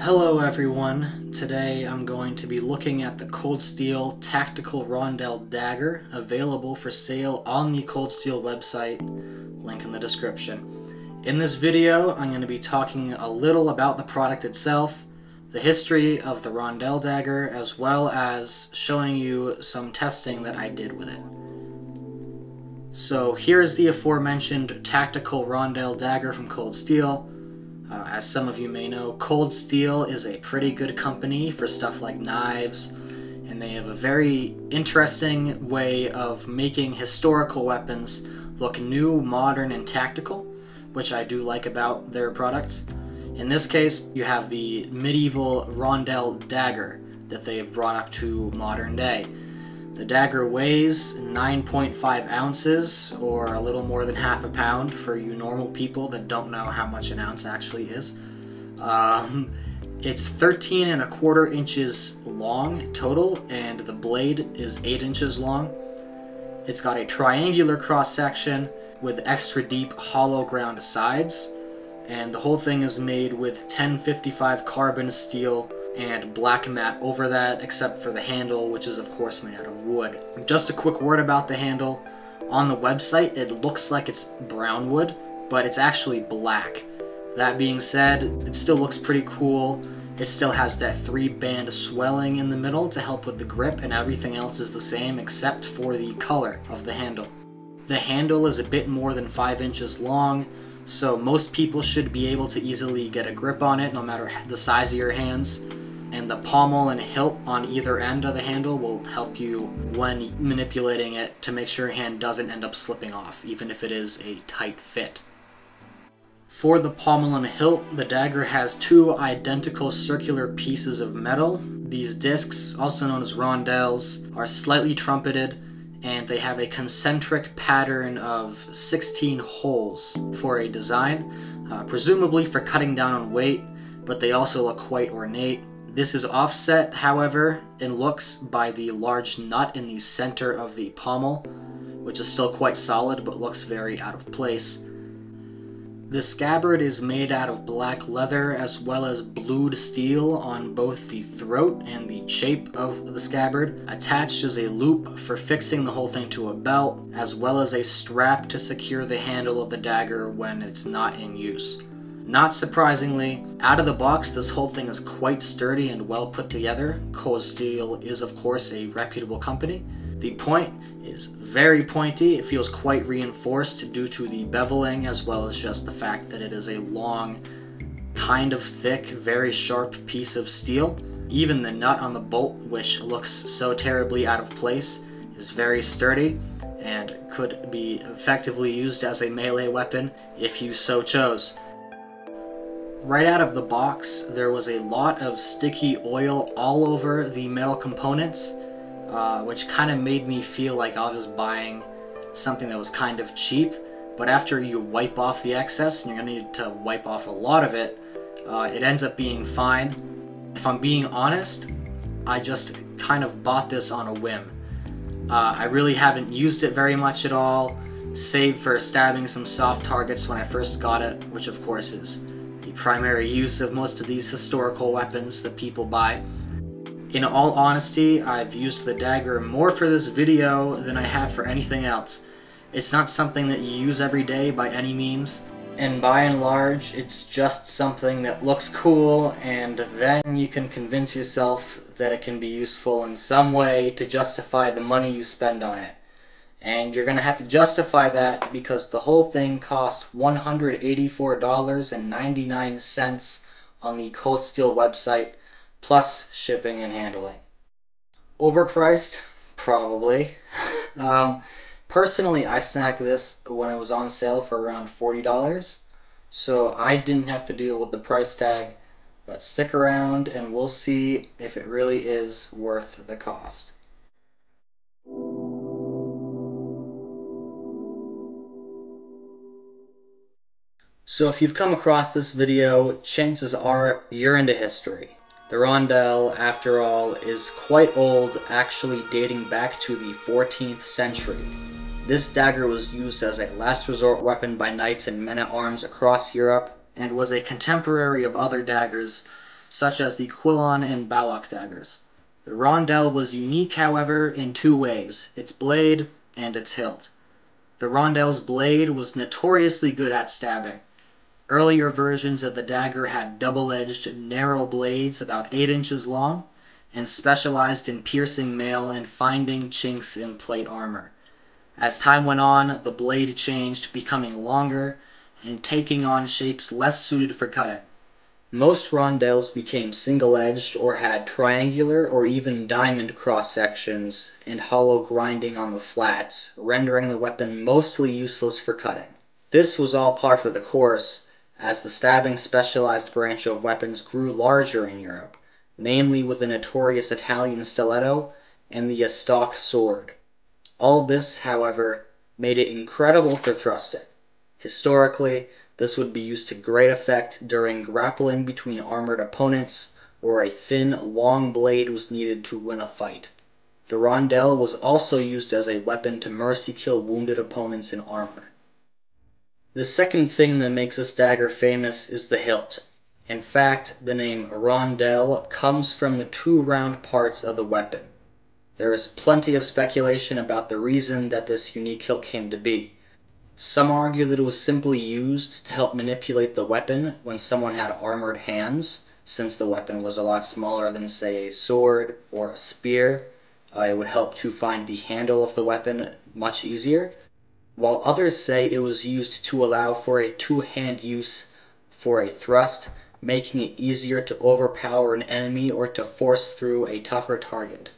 Hello everyone, today I'm going to be looking at the Cold Steel Tactical Rondell Dagger, available for sale on the Cold Steel website, link in the description. In this video, I'm going to be talking a little about the product itself, the history of the Rondell Dagger, as well as showing you some testing that I did with it. So here's the aforementioned Tactical Rondell Dagger from Cold Steel. As some of you may know, Cold Steel is a pretty good company for stuff like knives, and they have a very interesting way of making historical weapons look new, modern, and tactical, which I do like about their products. In this case, you have the medieval Rondell Dagger that they have brought up to modern day. The dagger weighs 9.5 ounces, or a little more than half a pound for you normal people that don't know how much an ounce actually is. It's 13¼ inches long total, and the blade is 8 inches long. It's got a triangular cross section with extra deep hollow ground sides, and the whole thing is made with 1055 carbon steel and black matte over that, except for the handle, which is of course made out of wood. Just a quick word about the handle. On the website it looks like it's brown wood, but it's actually black. That being said, it still looks pretty cool. It still has that 3-band swelling in the middle to help with the grip, and everything else is the same except for the color of the handle. The handle is a bit more than 5 inches long, so most people should be able to easily get a grip on it no matter the size of your hands. And the pommel and hilt on either end of the handle will help you when manipulating it to make sure your hand doesn't end up slipping off, even if it is a tight fit. For the pommel and hilt, the dagger has 2 identical circular pieces of metal. These discs, also known as rondelles, are slightly trumpeted, and they have a concentric pattern of 16 holes for a design, presumably for cutting down on weight, but they also look quite ornate. This is offset, however, in looks by the large nut in the center of the pommel, which is still quite solid but looks very out of place. The scabbard is made out of black leather as well as blued steel on both the throat and the shape of the scabbard. Attached is a loop for fixing the whole thing to a belt, as well as a strap to secure the handle of the dagger when it's not in use. Not surprisingly, out of the box, this whole thing is quite sturdy and well put together. Cold Steel is of course a reputable company. The point is very pointy. It feels quite reinforced due to the beveling, as well as just the fact that it is a long, kind of thick, very sharp piece of steel. Even the nut on the bolt, which looks so terribly out of place, is very sturdy and could be effectively used as a melee weapon if you so chose. Right out of the box, there was a lot of sticky oil all over the metal components, which kind of made me feel like I was buying something that was kind of cheap. But after you wipe off the excess, and you're going to need to wipe off a lot of it, it ends up being fine. If I'm being honest, I just kind of bought this on a whim. I really haven't used it very much at all, save for stabbing some soft targets when I first got it, which of course is the primary use of most of these historical weapons that people buy. In all honesty, I've used the dagger more for this video than I have for anything else. It's not something that you use every day by any means, and by and large, it's just something that looks cool, and then you can convince yourself that it can be useful in some way to justify the money you spend on it. And you're going to have to justify that because the whole thing cost $184.99 on the Cold Steel website, plus shipping and handling. Overpriced? Probably. Personally, I snagged this when it was on sale for around $40, so I didn't have to deal with the price tag, but stick around and we'll see if it really is worth the cost. So if you've come across this video, chances are you're into history. The rondell, after all, is quite old, actually dating back to the 14th century. This dagger was used as a last resort weapon by knights and men-at-arms across Europe, and was a contemporary of other daggers such as the Quillon and Balak daggers. The rondell was unique, however, in two ways: its blade and its hilt. The rondell's blade was notoriously good at stabbing. Earlier versions of the dagger had double-edged, narrow blades about 8 inches long, and specialized in piercing mail and finding chinks in plate armor. As time went on, the blade changed, becoming longer and taking on shapes less suited for cutting. Most rondells became single-edged or had triangular or even diamond cross-sections and hollow grinding on the flats, rendering the weapon mostly useless for cutting. This was all par for the course, as the stabbing specialized branch of weapons grew larger in Europe, namely with the notorious Italian stiletto and the stock sword. All this, however, made it incredible for thrusting. Historically, this would be used to great effect during grappling between armored opponents, or a thin, long blade was needed to win a fight. The rondell was also used as a weapon to mercy kill wounded opponents in armor. The second thing that makes this dagger famous is the hilt. In fact, the name rondell comes from the two round parts of the weapon. There is plenty of speculation about the reason that this unique hilt came to be. Some argue that it was simply used to help manipulate the weapon when someone had armored hands, since the weapon was a lot smaller than, say, a sword or a spear. It would help to find the handle of the weapon much easier, while others say it was used to allow for a two-hand use for a thrust, making it easier to overpower an enemy or to force through a tougher target.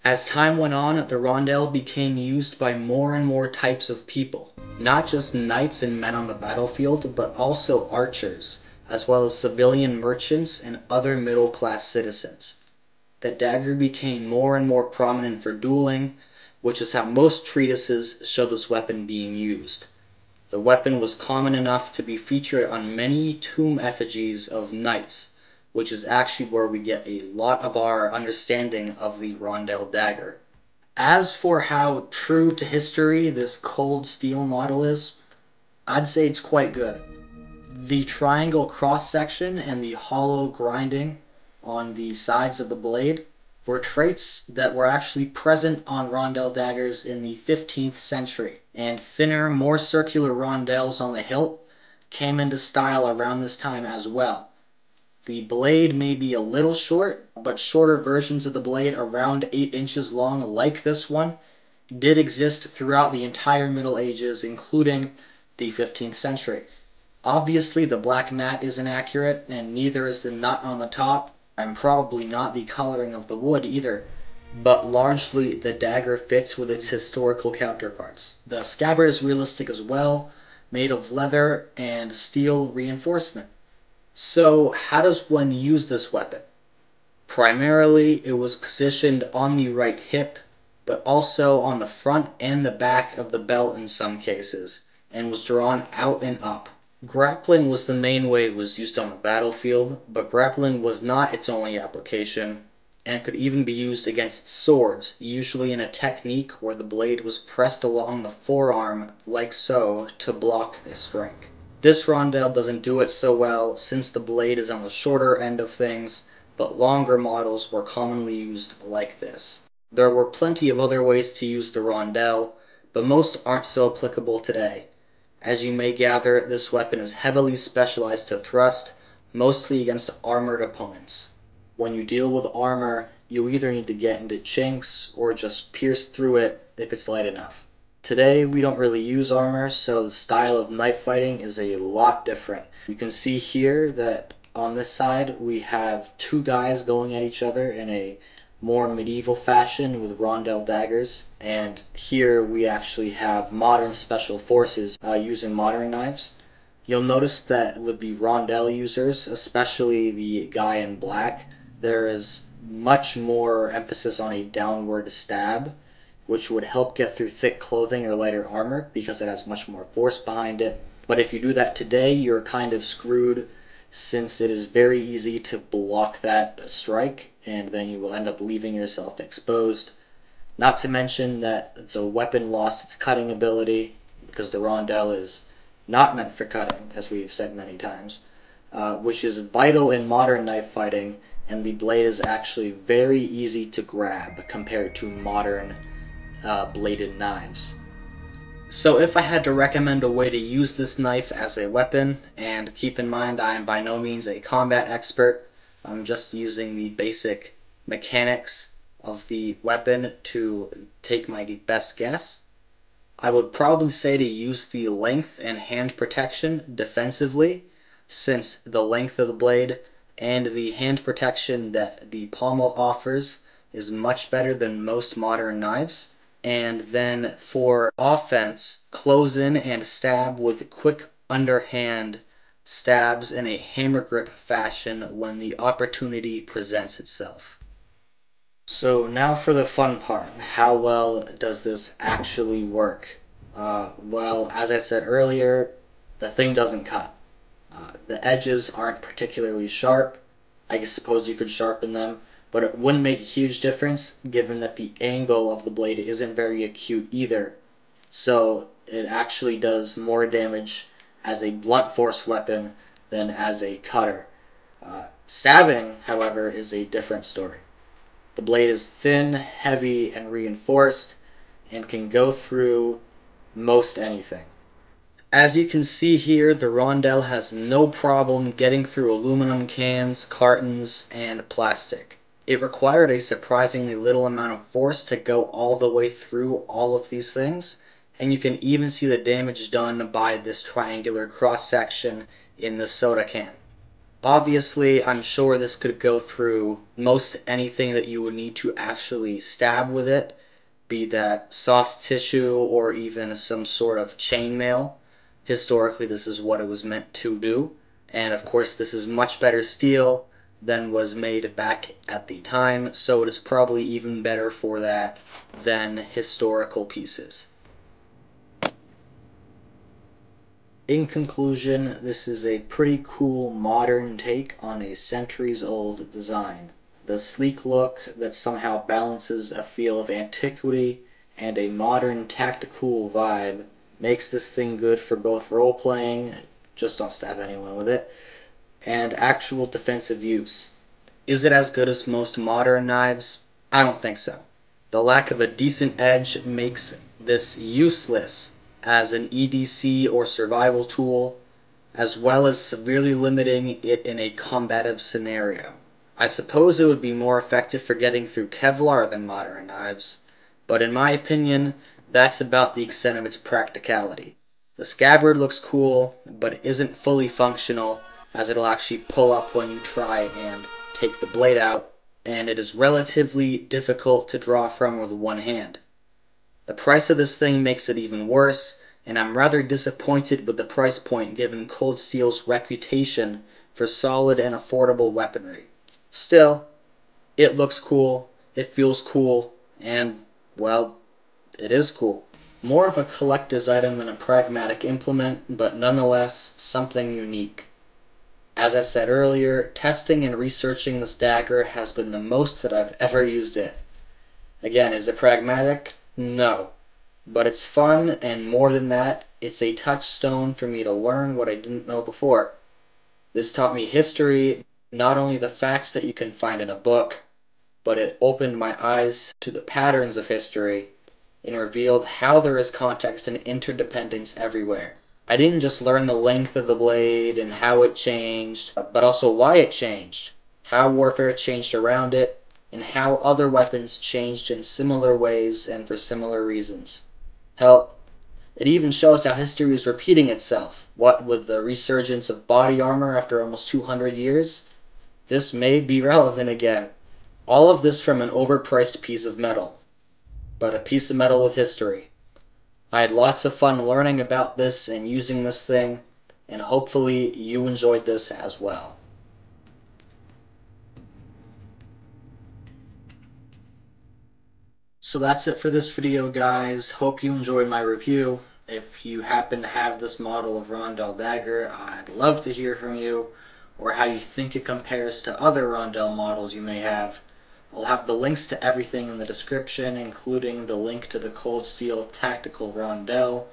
As time went on, the rondell became used by more and more types of people, not just knights and men on the battlefield, but also archers, as well as civilian merchants and other middle-class citizens. The dagger became more and more prominent for dueling, which is how most treatises show this weapon being used. The weapon was common enough to be featured on many tomb effigies of knights, which is actually where we get a lot of our understanding of the rondell dagger. As for how true to history this cold steel model is, I'd say it's quite good. The triangle cross-section and the hollow grinding on the sides of the blade were traits that were actually present on rondell daggers in the 15th century, and thinner, more circular rondells on the hilt came into style around this time as well. The blade may be a little short, but shorter versions of the blade around 8 inches long like this one did exist throughout the entire Middle Ages, including the 15th century. Obviously, the black mat isn't accurate, and neither is the nut on the top, and probably not the coloring of the wood either, but largely the dagger fits with its historical counterparts. The scabbard is realistic as well, made of leather and steel reinforcement. So, how does one use this weapon? Primarily, it was positioned on the right hip, but also on the front and the back of the belt in some cases, and was drawn out and up. Grappling was the main way it was used on the battlefield, but grappling was not its only application, and could even be used against swords, usually in a technique where the blade was pressed along the forearm, like so, to block a strike. This rondell doesn't do it so well, since the blade is on the shorter end of things, but longer models were commonly used like this. There were plenty of other ways to use the rondell, but most aren't so applicable today. As you may gather, this weapon is heavily specialized to thrust, mostly against armored opponents. When you deal with armor, you either need to get into chinks or just pierce through it if it's light enough. Today, we don't really use armor, so the style of knife fighting is a lot different. You can see here that on this side, we have two guys going at each other in a more medieval fashion with rondell daggers, and here we actually have modern special forces using modern knives. You'll notice that with the rondell users, especially the guy in black, there is much more emphasis on a downward stab, which would help get through thick clothing or lighter armor because it has much more force behind it. But if you do that today, you're kind of screwed, since it is very easy to block that strike, and then you will end up leaving yourself exposed. Not to mention that the weapon lost its cutting ability, because the rondell is not meant for cutting, as we've said many times. which is vital in modern knife fighting, and the blade is actually very easy to grab compared to modern bladed knives. So if I had to recommend a way to use this knife as a weapon, and keep in mind I am by no means a combat expert, I'm just using the basic mechanics of the weapon to take my best guess, I would probably say to use the length and hand protection defensively, since the length of the blade and the hand protection that the pommel offers is much better than most modern knives. And then for offense, close in and stab with quick underhand stabs in a hammer grip fashion when the opportunity presents itself. So now for the fun part. How well does this actually work? Well, as I said earlier, the thing doesn't cut. The edges aren't particularly sharp. I suppose you could sharpen them, but it wouldn't make a huge difference given that the angle of the blade isn't very acute either. So it actually does more damage as a blunt force weapon than as a cutter. Stabbing, however, is a different story. The blade is thin, heavy, and reinforced, and can go through most anything. As you can see here, the Rondell has no problem getting through aluminum cans, cartons, and plastic. It required a surprisingly little amount of force to go all the way through all of these things, and you can even see the damage done by this triangular cross-section in the soda can. Obviously, I'm sure this could go through most anything that you would need to actually stab with it, be that soft tissue or even some sort of chainmail. Historically, this is what it was meant to do, and of course this is much better steel than was made back at the time, so it is probably even better for that than historical pieces. In conclusion, this is a pretty cool modern take on a centuries-old design. The sleek look that somehow balances a feel of antiquity and a modern tactical vibe makes this thing good for both role-playing, just don't stab anyone with it, and actual defensive use. Is it as good as most modern knives? I don't think so. The lack of a decent edge makes this useless as an EDC or survival tool, as well as severely limiting it in a combative scenario. I suppose it would be more effective for getting through Kevlar than modern knives, but in my opinion, that's about the extent of its practicality. The scabbard looks cool, but it isn't fully functional, as it'll actually pull up when you try and take the blade out, and it is relatively difficult to draw from with one hand. The price of this thing makes it even worse, and I'm rather disappointed with the price point given Cold Steel's reputation for solid and affordable weaponry. Still, it looks cool, it feels cool, and, well, it is cool. More of a collector's item than a pragmatic implement, but nonetheless something unique. As I said earlier, testing and researching this dagger has been the most that I've ever used it. Again, is it pragmatic? No. But it's fun, and more than that, it's a touchstone for me to learn what I didn't know before. This taught me history, not only the facts that you can find in a book, but it opened my eyes to the patterns of history and revealed how there is context and interdependence everywhere. I didn't just learn the length of the blade and how it changed, but also why it changed, how warfare changed around it, and how other weapons changed in similar ways and for similar reasons. Hell, it even shows how history is repeating itself. What with the resurgence of body armor after almost 200 years? This may be relevant again. All of this from an overpriced piece of metal. But a piece of metal with history. I had lots of fun learning about this and using this thing, and hopefully you enjoyed this as well. So that's it for this video, guys. Hope you enjoyed my review. If you happen to have this model of Rondel Dagger, I'd love to hear from you, or how you think it compares to other Rondel models you may have. I'll have the links to everything in the description, including the link to the Cold Steel Tactical Rondel,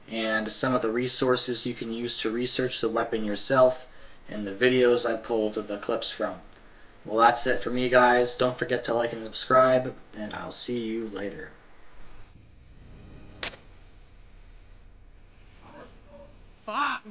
and some of the resources you can use to research the weapon yourself, and the videos I pulled the clips from. Well, that's it for me, guys. Don't forget to like and subscribe, and I'll see you later. Fuck!